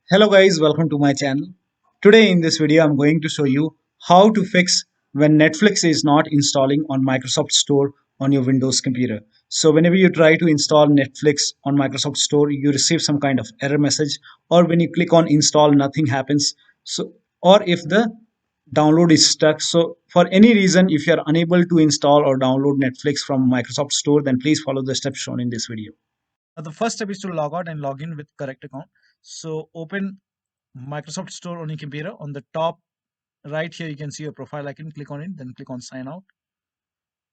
Hello guys, welcome to my channel. Today in this video I'm going to show you how to fix when Netflix is not installing on Microsoft Store on your Windows computer. So whenever you try to install Netflix on Microsoft Store, you receive some kind of error message, or when you click on install nothing happens. So or if the download is stuck. So for any reason if you are unable to install or download Netflix from Microsoft Store, then please follow the steps shown in this video. The first step is to log out and log in with correct account. So open Microsoft Store on your computer. On the top right here, you can see your profile icon. Click on it, then click on sign out.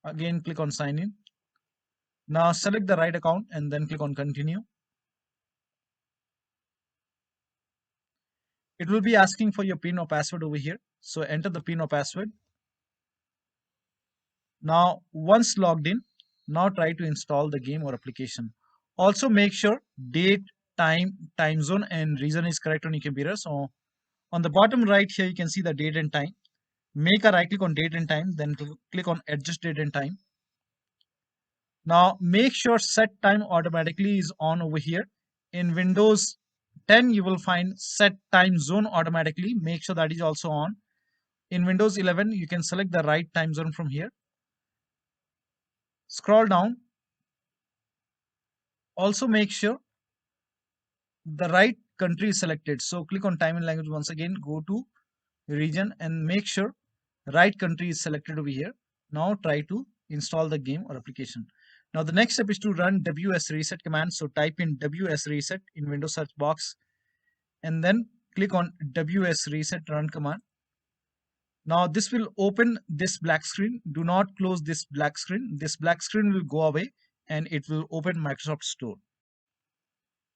Again, click on sign in. Now select the right account and then click on continue. It will be asking for your PIN or password over here. So enter the PIN or password. Now once logged in, now try to install the game or application. Also make sure date, time zone and region is correct on your computer. So on the bottom right here, you can see the date and time. Make a right click on date and time, then click on adjust date and time. Now make sure set time automatically is on over here. In Windows 10 you will find set time zone automatically. Make sure that is also on. In Windows 11 you can select the right time zone from here. Scroll down. Also make sure the right country is selected. So click on time and language once again, go to region and make sure right country is selected over here. Now try to install the game or application. Now the next step is to run WSRESET command. So type in WSRESET in Windows search box and then click on WSRESET run command. Now this will open this black screen. Do not close this black screen. This black screen will go away and it will open Microsoft Store.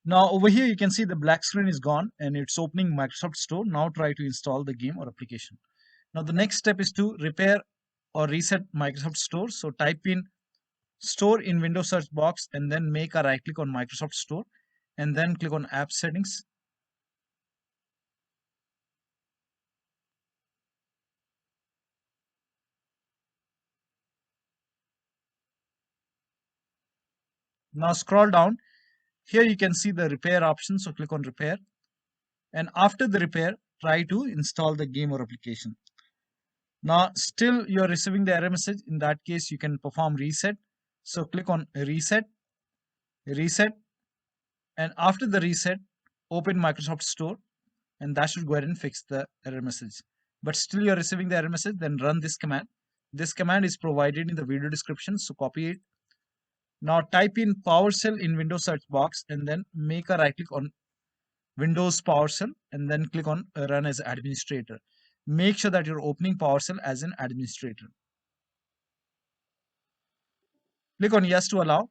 Now over here you can see the black screen is gone and it's opening Microsoft Store. Now try to install the game or application. Now the next step is to repair or reset Microsoft Store. So type in Store in Windows search box and then make a right click on Microsoft Store and then click on App Settings. Now scroll down. Here you can see the repair option. So click on repair. And after the repair, try to install the game or application. Now still you're receiving the error message. In that case, you can perform reset. So click on reset, reset. And after the reset, open Microsoft Store and that should go ahead and fix the error message. But still you're receiving the error message, then run this command. This command is provided in the video description, so copy it. Now type in PowerShell in Windows search box and then make a right click on Windows PowerShell and then click on run as administrator. Make sure that you're opening PowerShell as an administrator. Click on yes to allow.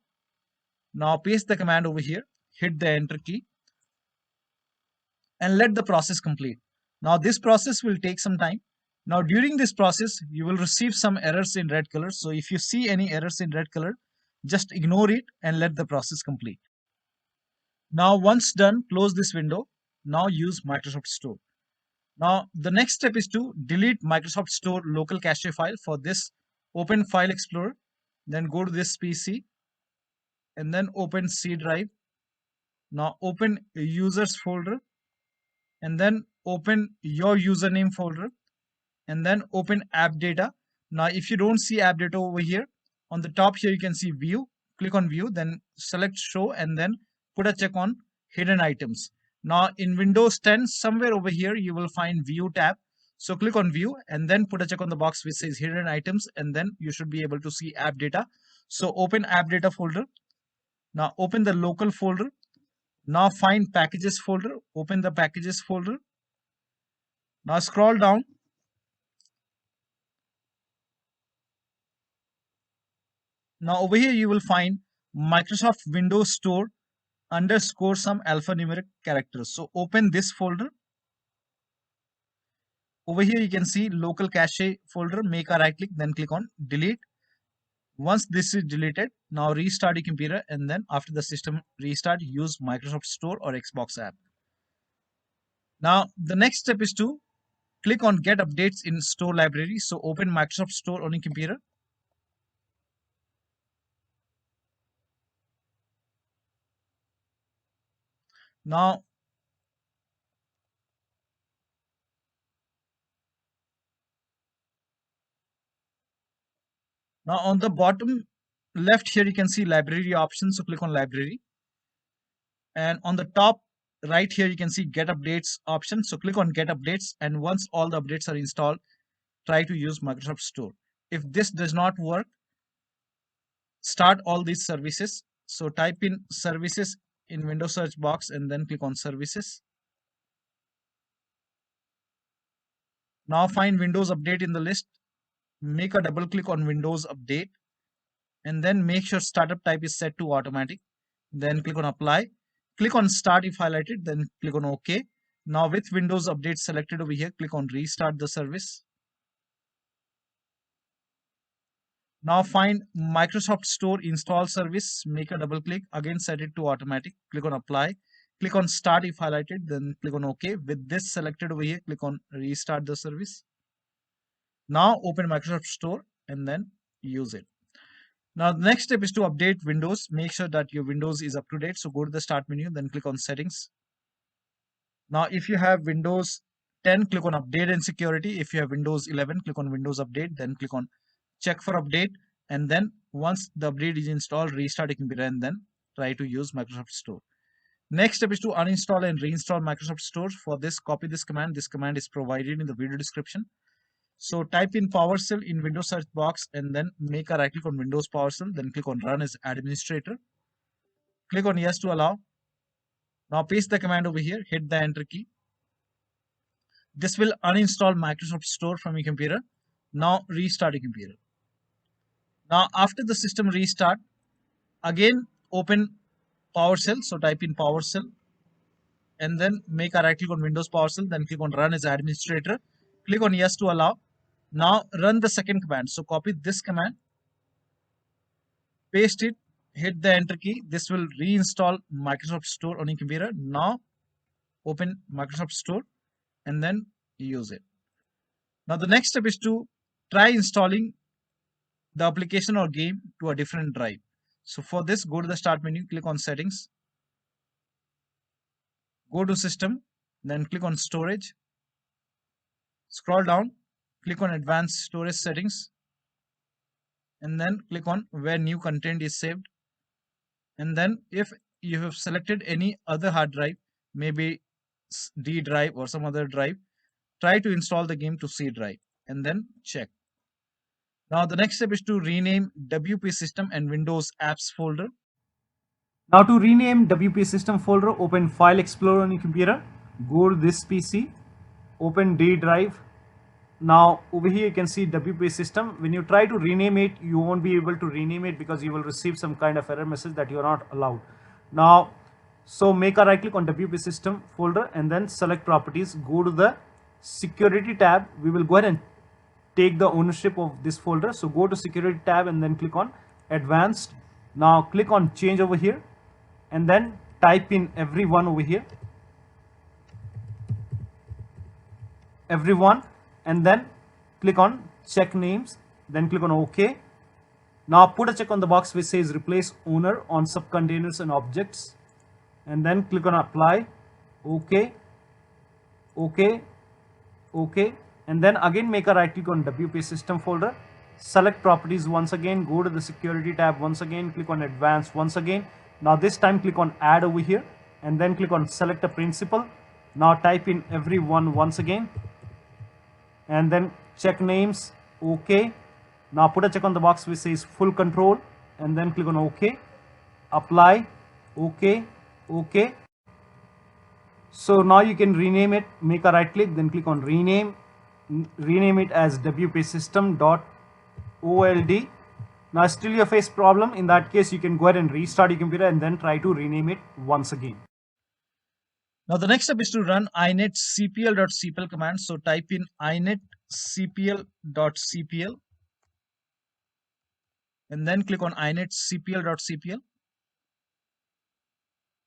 Now paste the command over here, hit the enter key and let the process complete. Now this process will take some time. Now during this process, you will receive some errors in red color. So if you see any errors in red color, just ignore it and let the process complete. Now once done, close this window. Now use Microsoft Store. Now the next step is to delete Microsoft Store local cache file. For this, open File Explorer, then go to this PC and then open C drive. Now open users folder and then open your username folder and then open AppData. Now if you don't see AppData over here, on the top here you can see view. Click on view, then select show and then put a check on hidden items. Now in Windows 10, somewhere over here you will find view tab. So click on view and then put a check on the box which says hidden items and then you should be able to see AppData. So open AppData folder. Now open the local folder. Now find packages folder. Open the packages folder. Now scroll down. Now over here you will find Microsoft Windows Store underscore some alphanumeric characters. So open this folder. Over here you can see local cache folder. Make a right click, then click on delete. Once this is deleted, now restart your computer and then after the system restart, use Microsoft Store or Xbox app. Now the next step is to click on get updates in store library. So open Microsoft Store on your computer. Now Now on the bottom left here, you can see library options. So click on library. And on the top right here, you can see get updates option. So click on get updates. And once all the updates are installed, try to use Microsoft Store. If this does not work, start all these services. So type in services in Windows search box and then click on services. Now find Windows Update in the list. Make a double click on Windows Update and then make sure startup type is set to automatic. Then click on apply. Click on start if highlighted, then click on OK. Now with Windows Update selected over here, click on restart the service. Now find Microsoft Store install service, make a double click, again set it to automatic, click on apply, click on start if highlighted, then click on OK. With this selected over here, click on restart the service. Now open Microsoft Store and then use it. Now the next step is to update Windows. Make sure that your Windows is up to date. So go to the start menu, then click on settings. Now if you have Windows 10, click on update and security. If you have Windows 11, click on Windows update, then click on check for update. And then once the update is installed, restart your computer and then try to use Microsoft Store. Next step is to uninstall and reinstall Microsoft Store. For this, copy this command. This command is provided in the video description. So type in PowerShell in Windows search box and then make a right click on Windows PowerShell. Then click on Run as Administrator. Click on Yes to allow. Now paste the command over here. Hit the Enter key. This will uninstall Microsoft Store from your computer. Now restart your computer. Now after the system restart, again open PowerShell. So type in PowerShell and then make a right click on Windows PowerShell. Then click on Run as Administrator. Click on Yes to allow. Now run the second command. So copy this command, paste it, hit the Enter key. This will reinstall Microsoft Store on your computer. Now open Microsoft Store and then use it. Now the next step is to try installing the application or game to a different drive. So for this, go to the start menu, click on settings, go to system, then click on storage, scroll down, click on advanced storage settings, and then click on where new content is saved. And then if you have selected any other hard drive, maybe D drive or some other drive, try to install the game to C drive and then check. Now the next step is to rename WP system and Windows apps folder. Now to rename WP system folder, open File Explorer on your computer, go to this PC, open D drive. Now over here you can see WP system. When you try to rename it, you won't be able to rename it because you will receive some kind of error message that you are not allowed. Now, so make a right click on WP system folder and then select properties, go to the security tab. We will go ahead and take the ownership of this folder. So go to security tab and then click on advanced. Now click on change over here and then type in everyone over here, everyone, and then click on check names, then click on OK. Now put a check on the box which says replace owner on subcontainers and objects and then click on apply. OK, OK, OK, and then again make a right click on WP system folder, select properties once again, go to the security tab once again, click on advanced once again. Now this time click on add over here and then click on select a principal. Now type in everyone once again and then check names. OK. Now put a check on the box which says full control and then click on OK, apply, OK, OK. So now you can rename it, make a right click, then click on rename it as WP system.old. Now still you face problem. In that case, you can go ahead and restart your computer and then try to rename it once again. Now the next step is to run inetcpl.cpl command. So type in inetcpl.cpl and then click on inetcpl.cpl.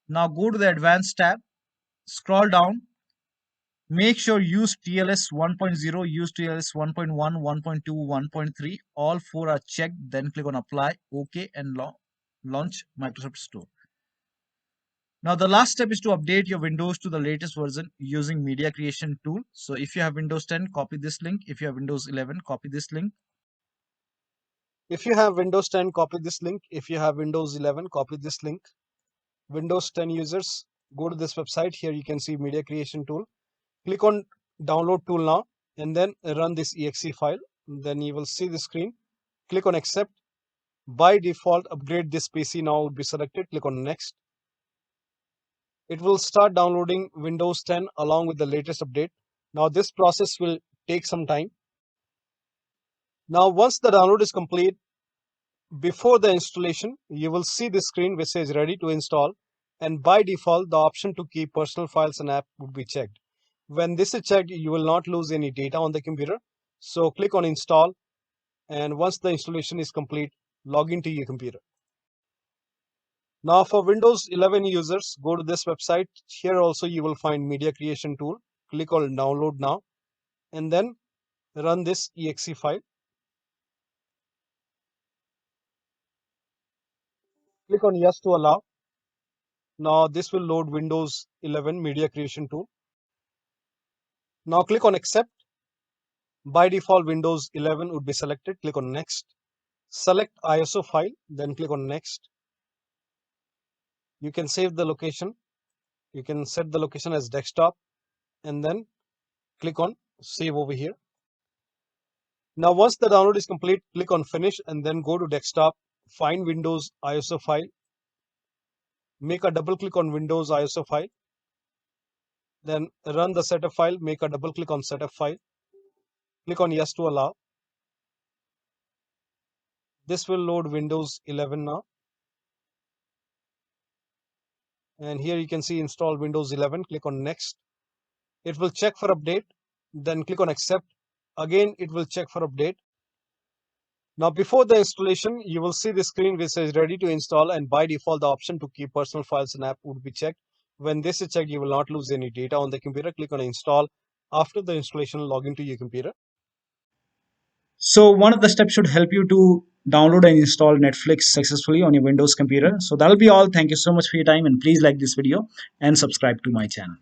Now go to the advanced tab, scroll down, make sure use TLS 1.0, use TLS 1.1, 1.2, 1.3, all four are checked, then click on apply, OK, and launch Microsoft Store. Now the last step is to update your Windows to the latest version using media creation tool. So if you have Windows 10, copy this link. If you have Windows 11, copy this link. If you have Windows 10, copy this link. If you have Windows 11, copy this link. Windows 10 users, go to this website. Here you can see media creation tool. Click on download tool now and then run this exe file. Then you will see the screen. Click on accept. By default, upgrade this PC now would be selected. Click on next. It will start downloading Windows 10 along with the latest update. Now this process will take some time. Now once the download is complete, before the installation, you will see the screen which says ready to install, and by default the option to keep personal files and app would be checked. When this is checked, you will not lose any data on the computer. So click on install, and once the installation is complete, log into your computer. Now for Windows 11 users, go to this website. Here also you will find media creation tool. Click on download now and then run this exe file. Click on yes to allow. Now this will load Windows 11 media creation tool. Now click on accept. By default Windows 11 would be selected. Click on next. Select ISO file, then click on next. You can save the location. You can set the location as desktop and then click on save over here. Now once the download is complete, click on finish and then go to desktop, find Windows ISO file, make a double click on Windows ISO file, then run the setup file, make a double click on setup file, click on yes to allow. This will load Windows 11 now. And here you can see install Windows 11, click on next. It will check for update, then click on accept. Again, it will check for update. Now before the installation, you will see the screen which says ready to install, and by default the option to keep personal files and app would be checked. When this is checked, you will not lose any data on the computer. Click on install. After the installation, log into your computer. So one of the steps should help you to download and install Netflix successfully on your Windows computer. So that'll be all. Thank you so much for your time, and please like this video and subscribe to my channel.